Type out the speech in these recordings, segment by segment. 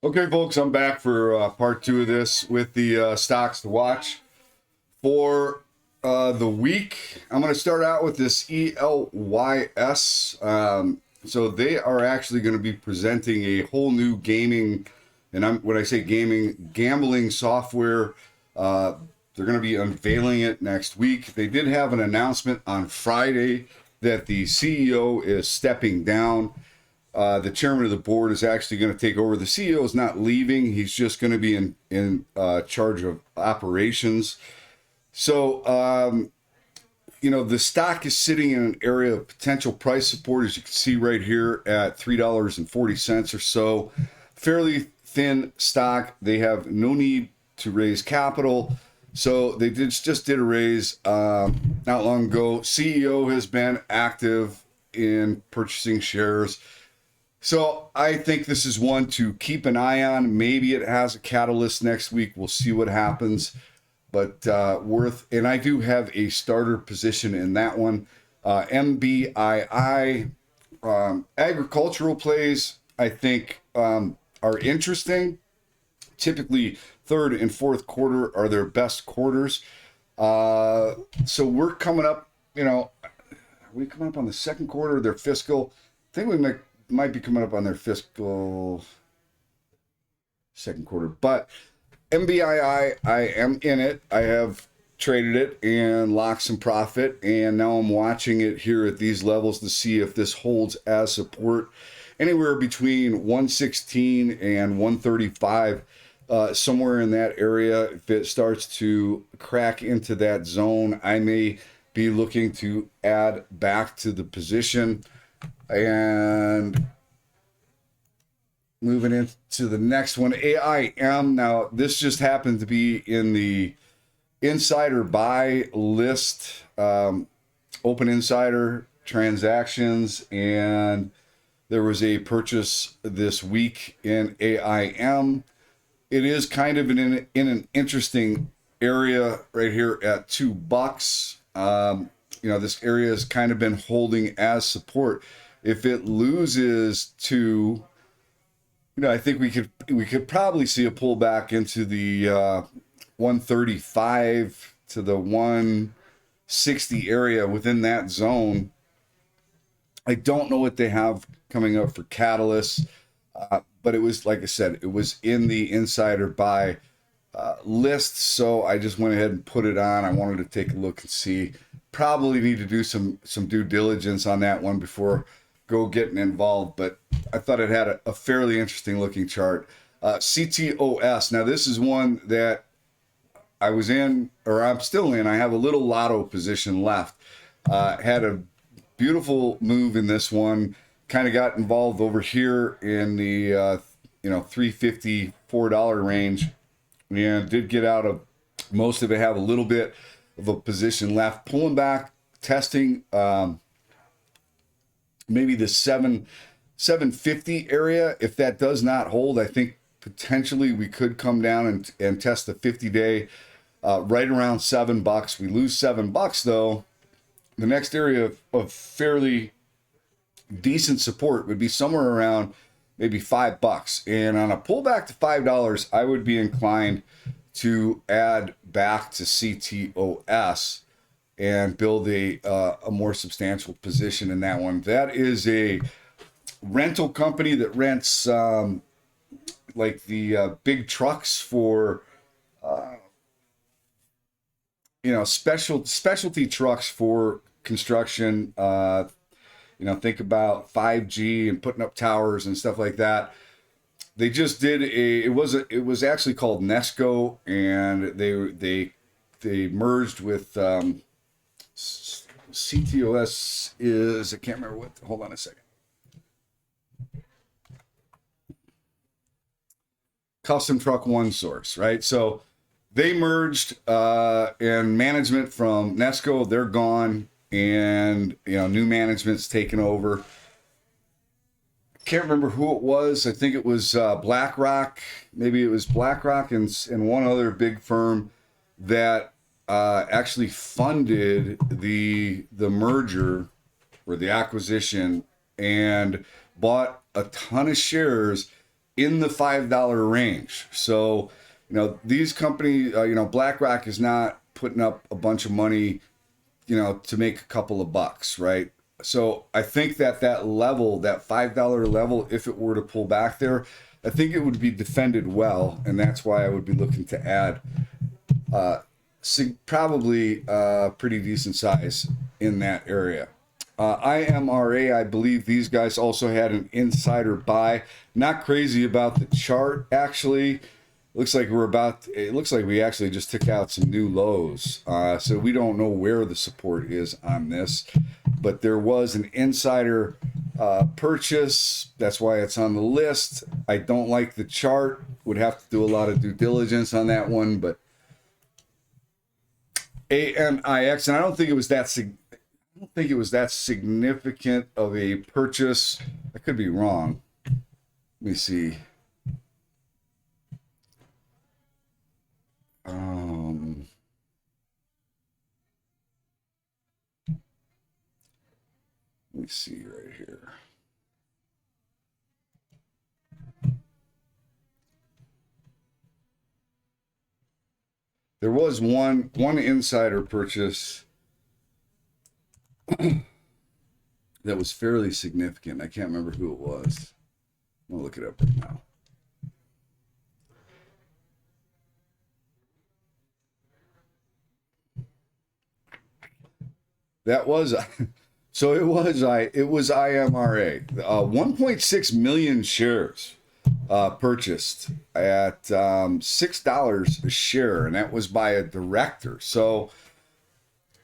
Okay, folks, I'm back for part two of this with the stocks to watch for the week. I'm going to start out with this ELYS. So they are actually going to be presenting a whole new gaming, and when I say gaming, gambling software. They're going to be unveiling it next week. They did have an announcement on Friday that the CEO is stepping down. The chairman of the board is actually going to take over. The CEO is not leaving. He's just going to be in charge of operations. So, the stock is sitting in an area of potential price support, as you can see right here at $3.40 or so. Fairly thin stock. They have no need to raise capital. So they just did a raise not long ago. CEO has been active in purchasing shares. So I think this is one to keep an eye on. Maybe it has a catalyst next week. We'll see what happens. But and I do have a starter position in that one. MBII, agricultural plays, I think are interesting. Typically, third and fourth quarter are their best quarters. So we're coming up, are we coming up on the second quarter of their fiscal? I think we might be coming up on their fiscal second quarter. But MBII, I am in it. I have traded it and locked some profit. And now I'm watching it here at these levels to see if this holds as support. Anywhere between 116 and 135. Somewhere in that area. If it starts to crack into that zone, I may be looking to add back to the position. And moving into the next one, AIM. Now, this just happened to be in the insider buy list, open insider transactions, and there was a purchase this week in AIM. It is kind of in an interesting area right here at $2. This area has kind of been holding as support. If it loses to, I think we could probably see a pullback into the 135 to the 160 area within that zone. I don't know what they have coming up for catalysts. But it was, like I said, it was in the insider buy list. So I just went ahead and put it on. I wanted to take a look and see. Probably need to do some due diligence on that one before go getting involved. But I thought it had a fairly interesting looking chart. CTOS. Now this is one that I was in, or I'm still in. I have a little lotto position left. Had a beautiful move in this one. Kind of got involved over here in the $354 range, and did get out of most of it. Have a little bit of a position left, pulling back, testing maybe the 750 area. If that does not hold, I think potentially we could come down and test the 50-day right around $7. We lose $7 though. The next area of fairly decent support would be somewhere around maybe $5. And on a pullback to $5, I would be inclined to add back to CTOS and build a more substantial position in that one. That is a rental company that rents like the big trucks for specialty trucks for construction. Think about 5G and putting up towers and stuff like that. They just did it was actually called Nesco, and they merged with CTOS is, I can't remember what, hold on a second. Custom Truck One Source, right? So they merged and management from Nesco, they're gone. And new management's taken over. Can't remember who it was. I think it was BlackRock. Maybe it was BlackRock and one other big firm that actually funded the merger or the acquisition and bought a ton of shares in the $5 range. So, these companies, BlackRock is not putting up a bunch of money, to make a couple of bucks, right? So I think that level, that $5 level, if it were to pull back there, I think it would be defended well. And that's why I would be looking to add probably pretty decent size in that area. IMRA, I believe these guys also had an insider buy. Not crazy about the chart, actually. Looks like it looks like we actually just took out some new lows. So we don't know where the support is on this, but there was an insider purchase. That's why it's on the list. I don't like the chart. Would have to do a lot of due diligence on that one, but ANIX, and I don't think it was that significant of a purchase. I could be wrong. Let me see. Let me see right here. There was one insider purchase that was fairly significant. I can't remember who it was. I'm gonna look it up right now. That was so it was IMRA. 1.6 million shares purchased at $6 a share, and that was by a director. So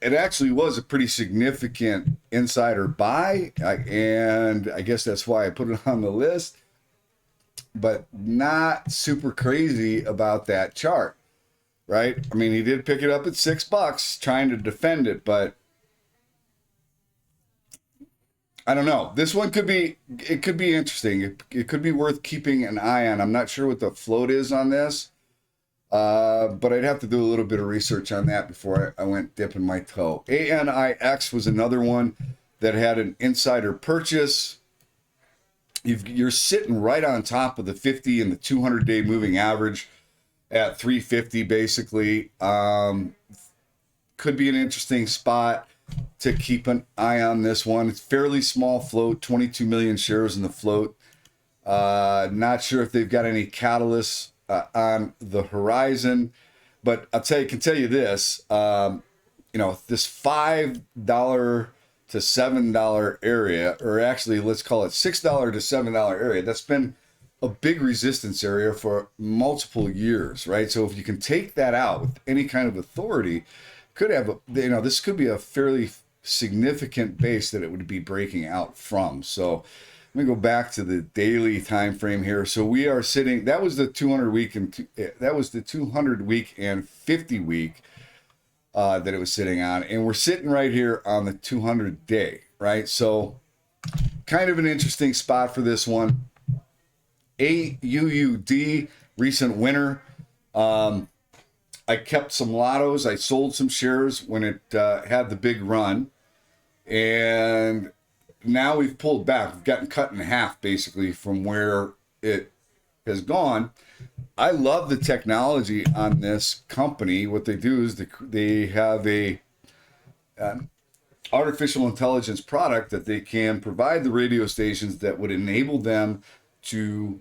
it actually was a pretty significant insider buy, and I guess that's why I put it on the list. But not super crazy about that chart, right? I mean, he did pick it up at $6, trying to defend it, but I don't know. This one could be interesting. It could be worth keeping an eye on. I'm not sure what the float is on this, but I'd have to do a little bit of research on that before I went dipping my toe. ANIX was another one that had an insider purchase. You're sitting right on top of the 50 and the 200-day moving average at 350, basically. Could be an interesting spot to keep an eye on this one. It's fairly small float, 22 million shares in the float. Not sure if they've got any catalysts on the horizon, but can tell you this, this $5 to $7 area, or actually let's call it $6 to $7 area, that's been a big resistance area for multiple years, right? So if you can take that out with any kind of authority, this could be a fairly significant base that it would be breaking out from. So let me go back to the daily time frame here. So we are sitting, that was the 200 week and 50 week that it was sitting on, and we're sitting right here on the 200 day, right? So kind of an interesting spot for this one. AUUD, recent winner. I kept some lottos. I sold some shares when it had the big run. And now we've pulled back. We've gotten cut in half, basically, from where it has gone. I love the technology on this company. What they do is they have a artificial intelligence product that they can provide the radio stations that would enable them to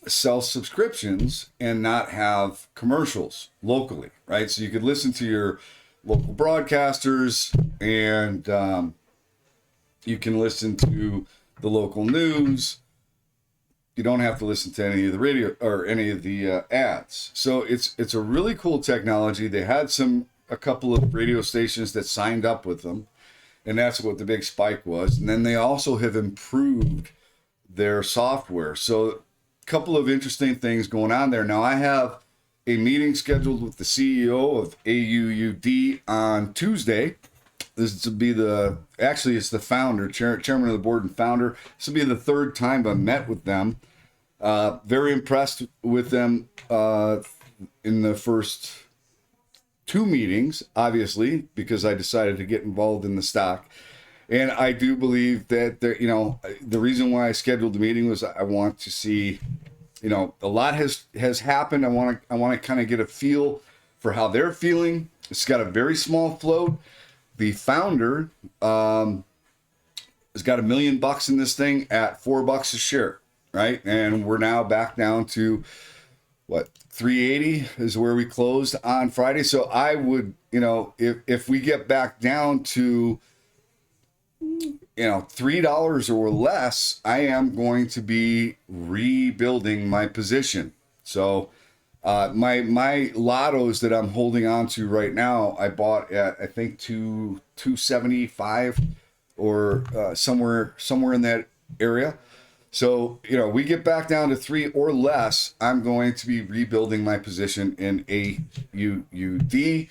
sell subscriptions and not have commercials locally, right? So you could listen to your local broadcasters, and you can listen to the local news. You don't have to listen to any of the radio or any of the ads. So it's a really cool technology. They had a couple of radio stations that signed up with them, and that's what the big spike was. And then they also have improved their software. So couple of interesting things going on there. Now I have a meeting scheduled with the CEO of AUUD on Tuesday. This will be it's the founder, chairman of the board and founder. This will be the third time I've met with them. Very impressed with them in the first two meetings, obviously, because I decided to get involved in the stock. And I do believe that the reason why I scheduled the meeting was I want to see you know, a lot has happened. I want to kind of get a feel for how they're feeling. It's got a very small float. The founder has got $1 million in this thing at $4 a share, right? And we're now back down to what, 380 is where we closed on Friday. So I would, you know, if we get back down to, you know, $3 or less, I am going to be rebuilding my position. So my lottos that I'm holding on to right now, I bought at, I think, 275 or somewhere in that area. So, you know, we get back down to 3 or less, I'm going to be rebuilding my position in AUUD.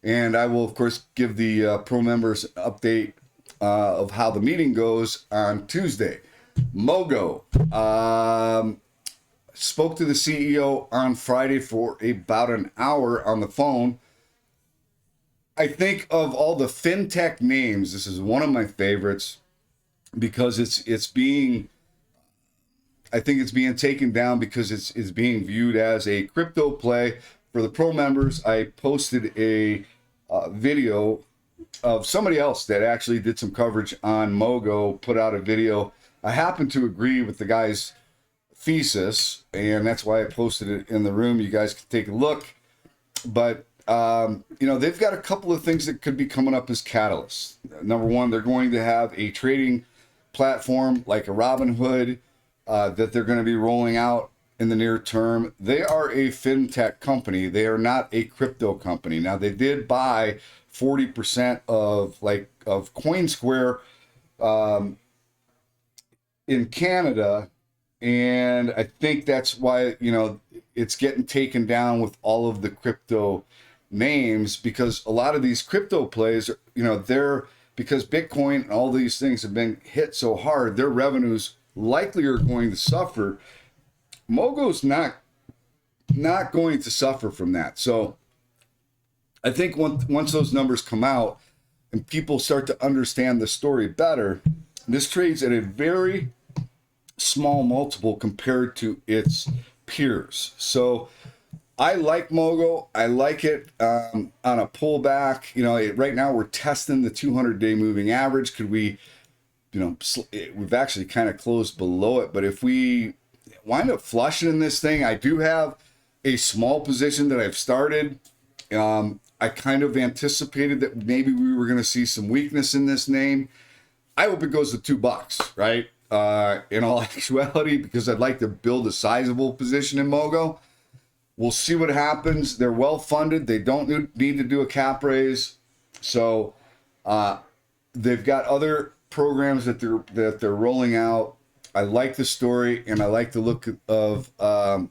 And I will, of course, give the pro members an update of how the meeting goes on Tuesday. MOGO. Spoke to the CEO on Friday for about an hour on the phone. I think of all the fintech names, this is one of my favorites because it's being, I think it's being taken down because it's being viewed as a crypto play. For the pro members, I posted a video of somebody else that actually did some coverage on MOGO, put out a video. I happen to agree with the guy's thesis, and that's why I posted it in the room. You guys can take a look. But, you know, they've got a couple of things that could be coming up as catalysts. Number one, they're going to have a trading platform like a Robinhood that they're going to be rolling out in the near term. They are a fintech company. They are not a crypto company. Now, they did buy 40% of CoinSquare in Canada, and I think that's why, you know, it's getting taken down with all of the crypto names, because a lot of these crypto plays, you know, because Bitcoin and all these things have been hit so hard, their revenues likely are going to suffer. MOGO's not going to suffer from that. So I think once those numbers come out and people start to understand the story better, this trades at a very small multiple compared to its peers. So I like MOGO. I like it on a pullback. You know, right now we're testing the 200-day moving average. Could we, you know, we've actually kind of closed below it, but if we wind up flushing in this thing, I do have a small position that I've started. I kind of anticipated that maybe we were going to see some weakness in this name. I hope it goes to $2, right? In all actuality, because I'd like to build a sizable position in MOGO. We'll see what happens. They're well funded. They don't need to do a cap raise. So they've got other programs that they're rolling out. I like the story, and I like the look of, well,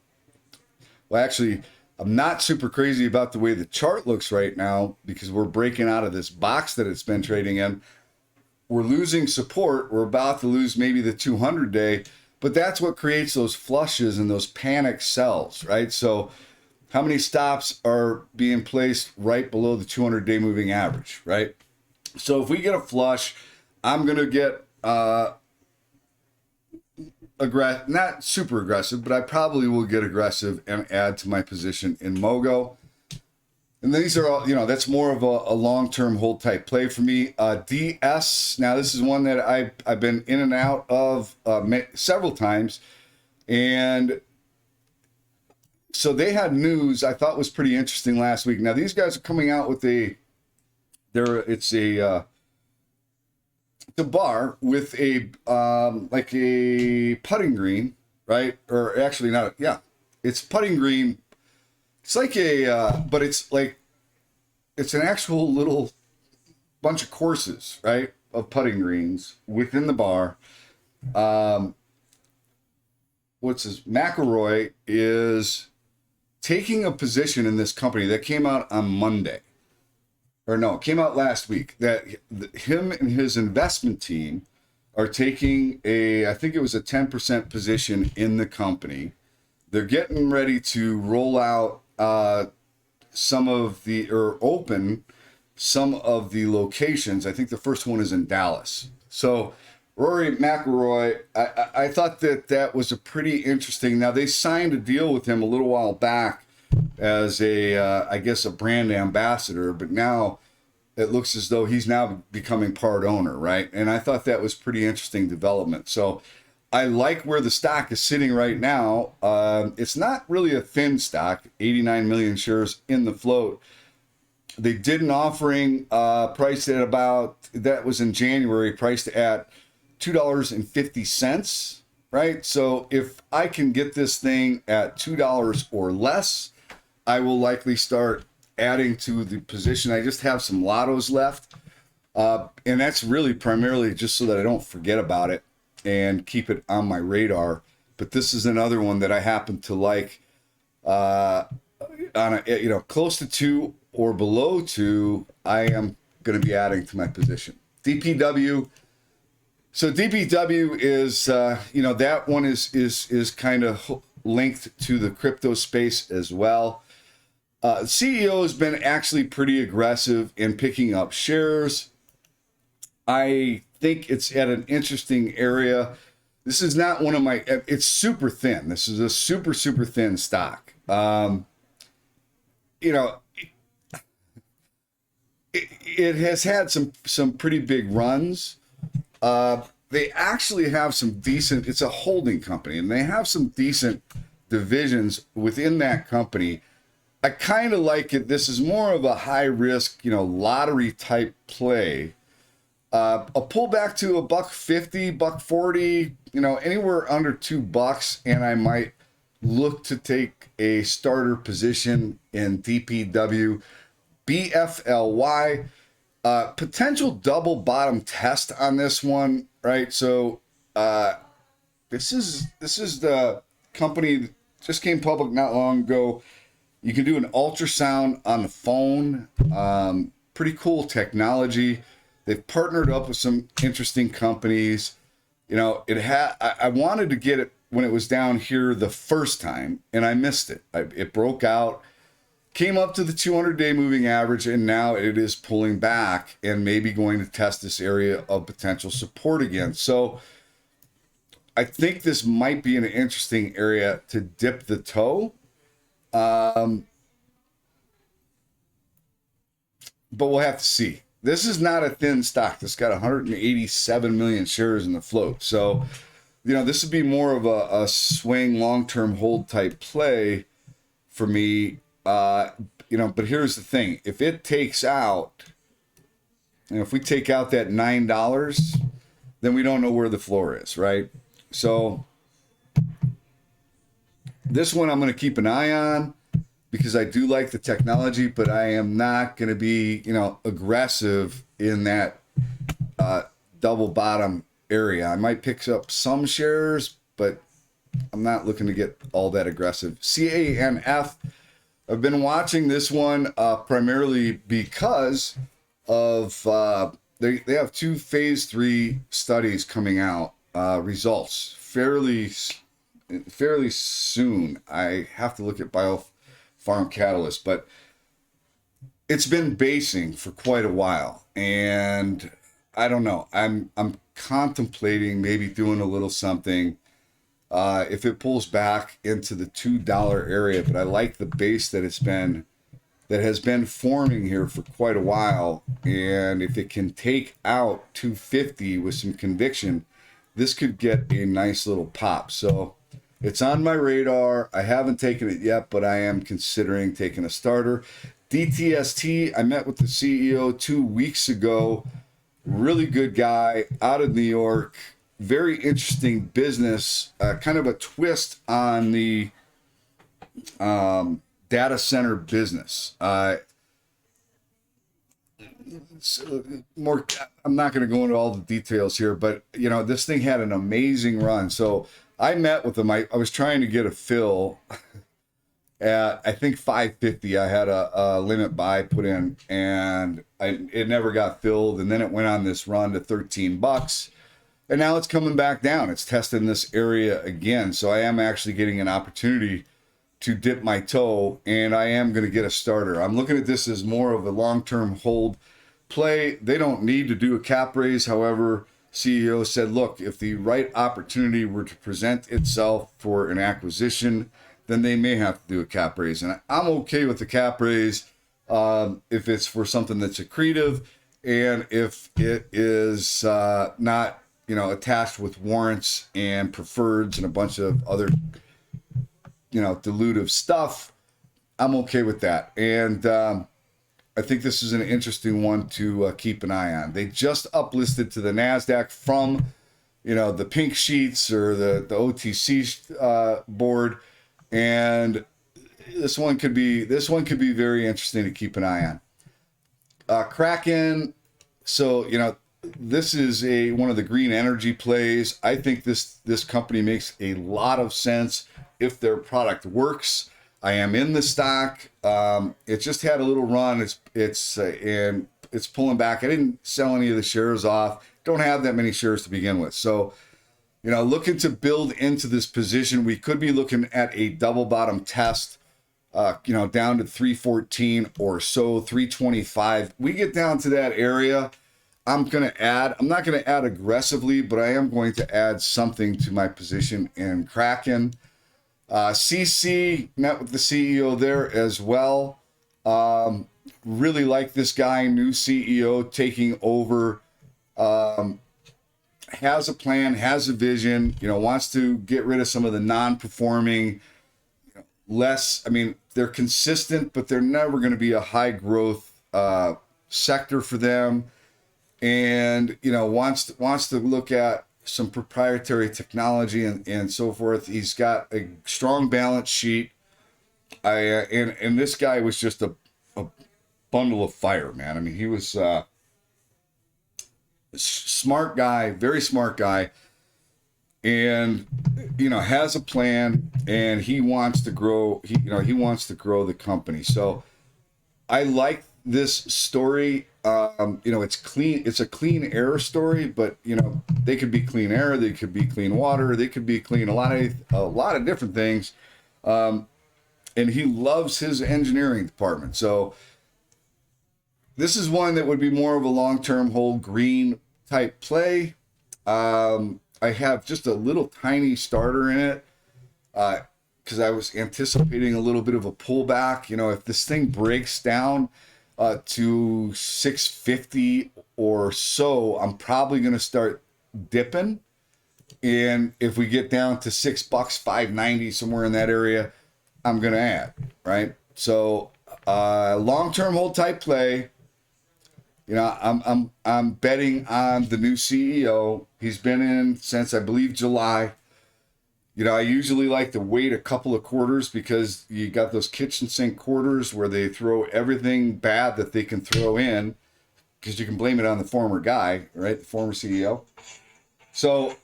actually, I'm not super crazy about the way the chart looks right now because we're breaking out of this box that it's been trading in. We're losing support. We're about to lose maybe the 200-day, but that's what creates those flushes and those panic sells, right? So how many stops are being placed right below the 200-day moving average, right? So if we get a flush, I'm going to get not super aggressive, but I probably will get aggressive and add to my position in MOGO. And these are all, you know, that's more of a long-term hold type play for me. DS, now this is one that I've been in and out of several times. And so they had news I thought was pretty interesting last week. Now these guys are coming out with it's a bar with a like a putting green, right? Or actually not, it's putting green. It's like but it's an actual little bunch of courses, right, of putting greens within the bar. McElroy is taking a position in this company that came out on Monday. Or no, it came out last week, that him and his investment team are taking I think it was a 10% position in the company. They're getting ready to roll out open some of the locations. I think the first one is in Dallas. So Rory McIlroy, I thought that that was a pretty interesting. Now they signed a deal with him a little while back as a, I guess, a brand ambassador, but now it looks as though he's now becoming part owner, right? And I thought that was pretty interesting development. So I like where the stock is sitting right now. It's not really a thin stock, 89 million shares in the float. They did an offering priced at about, that was in January, priced at $2.50, right? So if I can get this thing at $2 or less, I will likely start adding to the position. I just have some lottos left. And that's really primarily just so that I don't forget about it and keep it on my radar. But this is another one that I happen to like on a, close to 2 or below 2, I am going to be adding to my position. DPW. So DPW is, that one is kind of linked to the crypto space as well. CEO has been actually pretty aggressive in picking up shares. I think it's at an interesting area. This is not one of my, it's super thin. This is a super, super thin stock. It has had some pretty big runs. They actually have some decent, it's a holding company, and they have some decent divisions within that company. I kind of like it. This is more of a high risk, lottery type play. A pullback to $1.50, $1.40, anywhere under $2, and I might look to take a starter position in DPW. BFLY, potential double bottom test on this one, right? So this is the company that just came public not long ago. You can do an ultrasound on the phone. Pretty cool technology. They've partnered up with some interesting companies. I wanted to get it when it was down here the first time, and I missed it. It broke out, came up to the 200-day moving average, and now it is pulling back and maybe going to test this area of potential support again. So I think this might be an interesting area to dip the toe. But we'll have to see. This is not a thin stock. This got 187 million shares in the float. So, this would be more of a swing long-term hold type play for me. But here's the thing. If it takes out, if we take out that $9, then we don't know where the floor is, right? So this one I'm going to keep an eye on, because I do like the technology, but I am not going to be, aggressive in that double bottom area. I might pick up some shares, but I'm not looking to get all that aggressive. CANF, I've been watching this one primarily because of they have 2 phase 3 studies coming out, results fairly soon. I have to look at Farm Catalyst, but it's been basing for quite a while, and I don't know. I'm contemplating maybe doing a little something if it pulls back into the $2 area. But I like the base that has been forming here for quite a while, and if it can take out 250 with some conviction, this could get a nice little pop. So it's on my radar. I haven't taken it yet, but I am considering taking a starter. DTST, I met with the CEO 2 weeks ago. Really good guy out of New York. Very interesting business. Kind of a twist on the data center business. I'm not going to go into all the details here, but this thing had an amazing run. So I met with him. I was trying to get a fill at, I think, 550. I had a limit buy put in, and it never got filled. And then it went on this run to $13, and now it's coming back down. It's testing this area again. So I am actually getting an opportunity to dip my toe, and I am going to get a starter. I'm looking at this as more of a long-term hold play. They don't need to do a cap raise. However, CEO said, look, if the right opportunity were to present itself for an acquisition, then they may have to do a cap raise. And I'm okay with the cap raise if it's for something that's accretive and if it is not, attached with warrants and preferreds and a bunch of other, dilutive stuff. I'm okay with that. And I think this is an interesting one to keep an eye on. They just uplisted to the NASDAQ from, the pink sheets or the OTC board. And this one could be very interesting to keep an eye on. CRKN. So, this is one of the green energy plays. I think this company makes a lot of sense if their product works. I am in the stock. It just had a little run. And it's pulling back. I didn't sell any of the shares off. Don't have that many shares to begin with. So, looking to build into this position, we could be looking at a double bottom test, down to 314 or so, 325. We get down to that area. I'm not going to add aggressively, but I am going to add something to my position in CRKN. CECE, met with the CEO there as well. Really like this guy, new CEO taking over. Has a plan, has a vision, wants to get rid of some of the non-performing, they're consistent, but they're never going to be a high growth sector for them. And, wants to look at some proprietary technology and so forth. He's got a strong balance sheet. And this guy was just a bundle of fire, man. He was a smart guy, very smart guy, and has a plan, and he wants to grow. He wants to grow the company. So I like this story. It's clean. It's a clean air story, but they could be clean air, they could be clean water, they could be clean a lot of different things. And he loves his engineering department. So this is one that would be more of a long-term hold green type play. I have just a little tiny starter in it because I was anticipating a little bit of a pullback. If this thing breaks down to 650 or so, I'm probably going to start dipping. And if we get down to $6, 590, somewhere in that area, I'm going to add, right? So long-term hold type play. I'm betting on the new CEO. He's been in since, I believe, July. I usually like to wait a couple of quarters because you got those kitchen sink quarters where they throw everything bad that they can throw in because you can blame it on the former guy, right? The former CEO. So,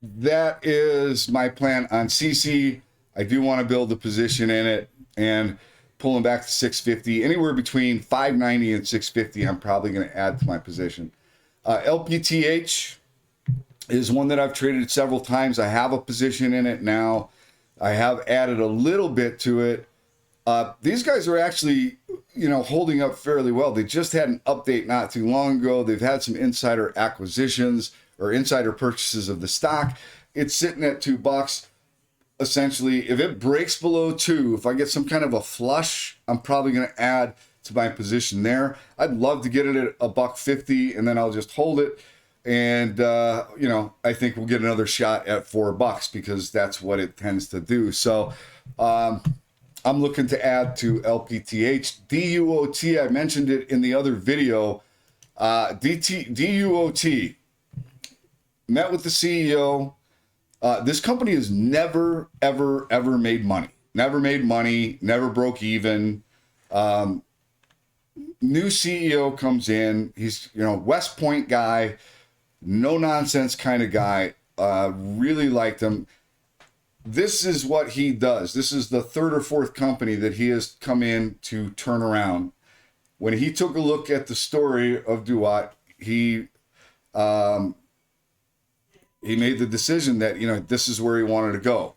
that is my plan on CECE. I do want to build a position in it and pulling back to 650, anywhere between 590 and 650. I'm probably going to add to my position. LPTH is one that I've traded several times. I have a position in it now. I have added a little bit to it. These guys are actually, holding up fairly well. They just had an update not too long ago. They've had some insider acquisitions or insider purchases of the stock. It's sitting at $2. Essentially, if it breaks below 2, if I get some kind of a flush, I'm probably going to add to my position there. I'd love to get it at $1.50, and then I'll just hold it. And I think we'll get another shot at $4 because that's what it tends to do. So I'm looking to add to LPTH. DUOT, I mentioned it in the other video. DUOT, met with the CEO. This company has never, ever, ever made money. Never made money, never broke even. New CEO comes in. He's, West Point guy, no nonsense kind of guy. Really liked him. This is what he does. This is the third or fourth company that he has come in to turn around. When he took a look at the story of DUOT, he made the decision that, this is where he wanted to go.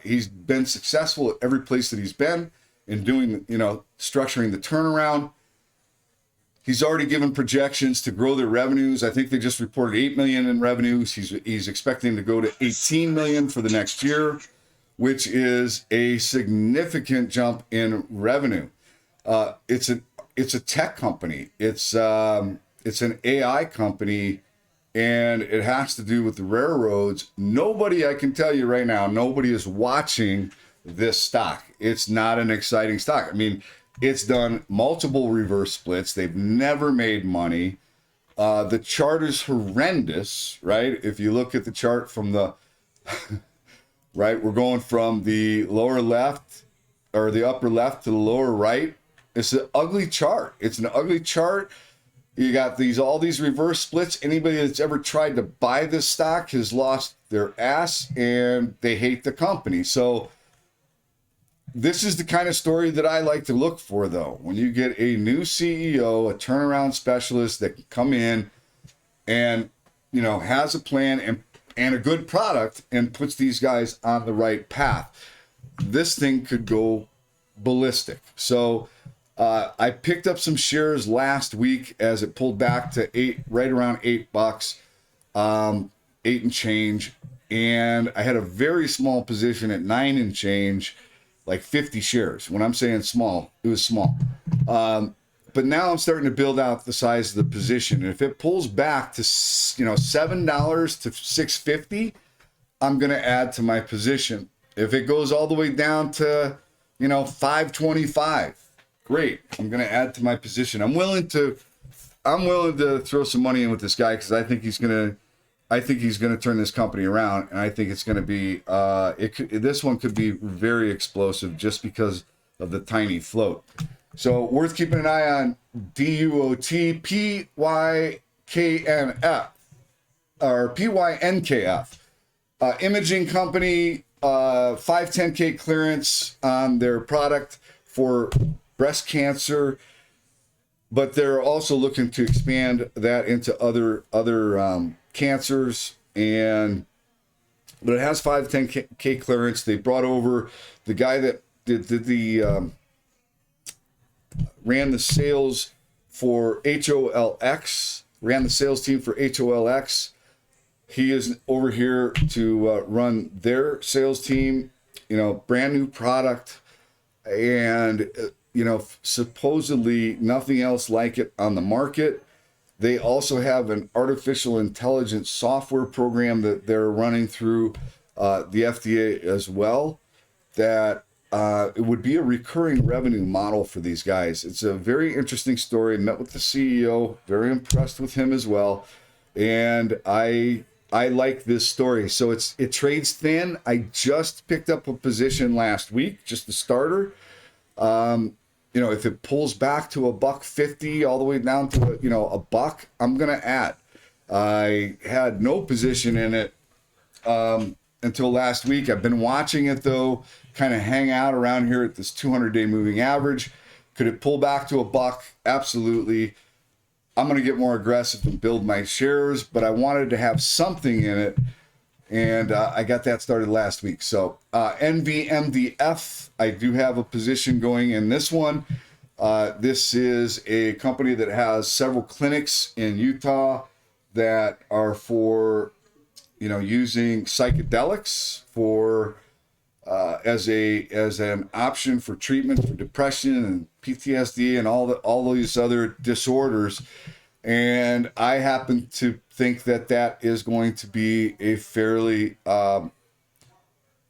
He's been successful at every place that he's been in doing, structuring the turnaround. He's already given projections to grow their revenues. I think they just reported 8 million in revenues. He's expecting to go to 18 million for the next year, which is a significant jump in revenue. It's a tech company. It's an AI company, and it has to do with the railroads. Nobody, I can tell you right now, nobody is watching this stock. It's not an exciting stock. I mean, it's done multiple reverse splits. They've never made money. The chart is horrendous, right? If you look at the chart from the, right, we're going from the lower left or the upper left to the lower right. It's an ugly chart. It's an ugly chart. You got all these reverse splits. Anybody that's ever tried to buy this stock has lost their ass, and they hate the company. So this is the kind of story that I like to look for, though. When you get a new CEO, a turnaround specialist that can come in and, has a plan and a good product and puts these guys on the right path, this thing could go ballistic. So I picked up some shares last week as it pulled back to right around $8, 8 and change. And I had a very small position at 9 and change, like 50 shares. When I'm saying small, it was small. But now I'm starting to build out the size of the position. And if it pulls back to, $7 to $6.50, I'm going to add to my position. If it goes all the way down to, $5.25, great. I'm going to add to my position. I'm willing to throw some money in with this guy because I think he's going to turn this company around, and I think it's going to be this one could be very explosive just because of the tiny float. So worth keeping an eye on. DUOT, PYKNF or PYNKF, imaging company, 510K clearance on their product for breast cancer, but they're also looking to expand that into other cancers, but it has 510K clearance. They brought over the guy that ran the sales for HOLX, ran the sales team for HOLX. He is over here to run their sales team, brand new product, and supposedly nothing else like it on the market. They also have an artificial intelligence software program that they're running through the FDA as well, that it would be a recurring revenue model for these guys. It's a very interesting story. Met with the CEO, very impressed with him as well. And I like this story. So it trades thin. I just picked up a position last week, just the starter. If it pulls back to $1.50 all the way down to $1, I'm gonna add. I had no position in it until last week. I've been watching it though, kind of hang out around here at this 200-day moving average. Could it pull back to $1? Absolutely. I'm gonna get more aggressive and build my shares, but I wanted to have something in it. And I got that started last week. So NVMDF, I do have a position going in this one. This is a company that has several clinics in Utah that are for, using psychedelics for as an option for treatment for depression and PTSD and all these other disorders. And I happen to think that is going to be a fairly, I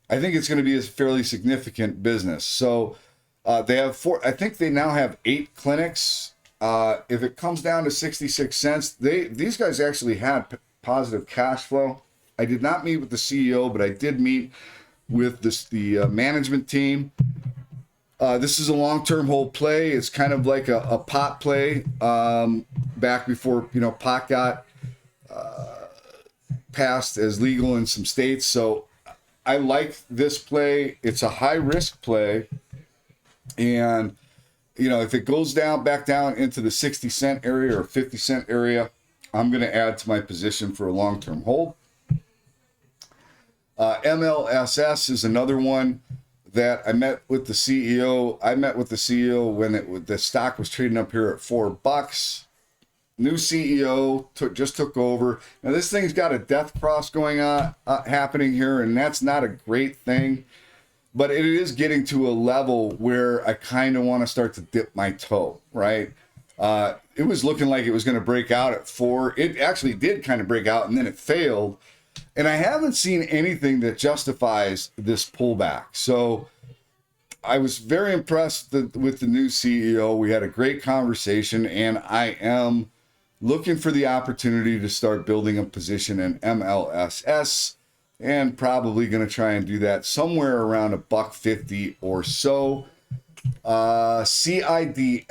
think it's going to be a fairly significant business. So they have I think they now have 8 clinics. If it comes down to 66 cents, these guys actually had positive cash flow. I did not meet with the CEO, but I did meet with the management team. This is a long-term hold play. It's kind of like a pot play back before, pot got passed as legal in some states. So I like this play. It's a high-risk play. And, if it goes back down into the 60-cent area or 50-cent area, I'm going to add to my position for a long-term hold. MLSS is another one that I met with the CEO. I met with the CEO when the stock was trading up here at $4. New CEO just took over. Now this thing's got a death cross going on happening here, and that's not a great thing. But it is getting to a level where I kind of want to start to dip my toe, right? It was looking like it was going to break out at 4. It actually did kind of break out, and then it failed. And I haven't seen anything that justifies this pullback. So I was very impressed with the new CEO. We had a great conversation, and I am looking for the opportunity to start building a position in MLSS, and probably going to try and do that somewhere around $1.50 or so. CIDM,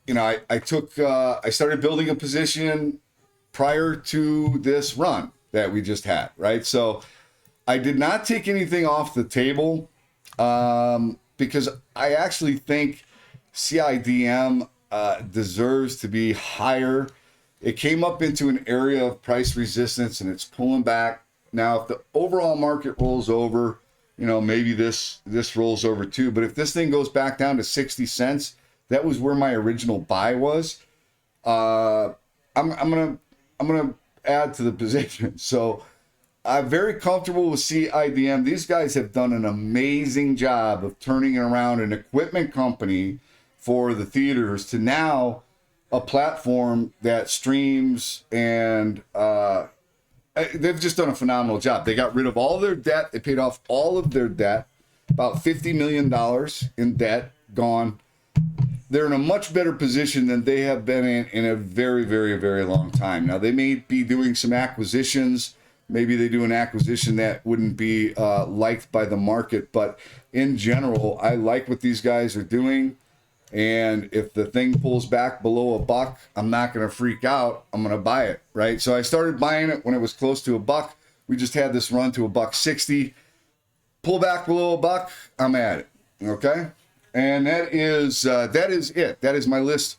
you know, I started building a position prior to this run that we just had, right? So I did not take anything off the table because I actually think CIDM deserves to be higher. It came up into an area of price resistance and it's pulling back. Now, if the overall market rolls over, you know, maybe this rolls over too. But if this thing goes back down to 60 cents, that was where my original buy was. I'm gonna add to the position. So I'm very comfortable with CIDM. These guys have done an amazing job of turning around an equipment company for the theaters to now a platform that streams, and they've just done a phenomenal job. They got rid of all their debt. They paid off all of their debt, about $50 million in debt gone. They're in a much better position than they have been in a very, very, very long time. Now, they may be doing some acquisitions. Maybe they do an acquisition that wouldn't be liked by the market. But in general, I like what these guys are doing. And if the thing pulls back below $1, I'm not going to freak out. I'm going to buy it, right? So I started buying it when it was close to $1. We just had this run to $1.60. Pull back below $1, I'm at it, okay? And that is it. That is my list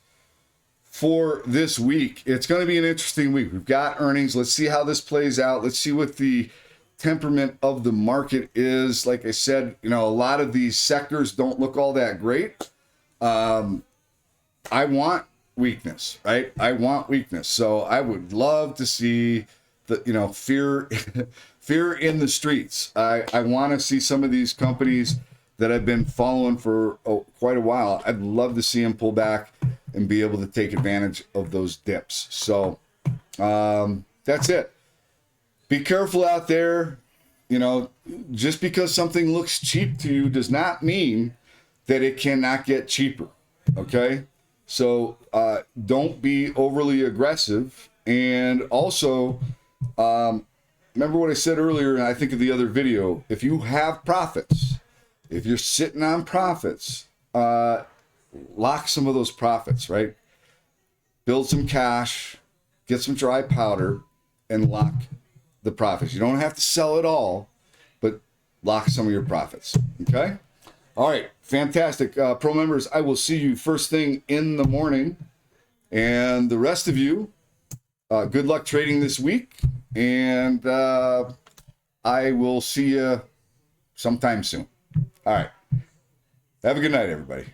for this week. It's going to be an interesting week. We've got earnings. Let's see how this plays out. Let's see what the temperament of the market is. Like I said, you know, a lot of these sectors don't look all that great. I want weakness, right? I want weakness. So I would love to see the, you know, fear in the streets. I want to see some of these companies that I've been following for quite a while. I'd love to see them pull back and be able to take advantage of those dips. So, that's it. Be careful out there. You know, just because something looks cheap to you does not mean that it cannot get cheaper, okay? So don't be overly aggressive. And also, remember what I said earlier, and I think of the other video, if you have profits, if you're sitting on profits, lock some of those profits, right? Build some cash, get some dry powder, and lock the profits. You don't have to sell it all, but lock some of your profits, okay? All right, fantastic. Pro members, I will see you first thing in the morning. And the rest of you, good luck trading this week. And I will see you sometime soon. All right. Have a good night, everybody.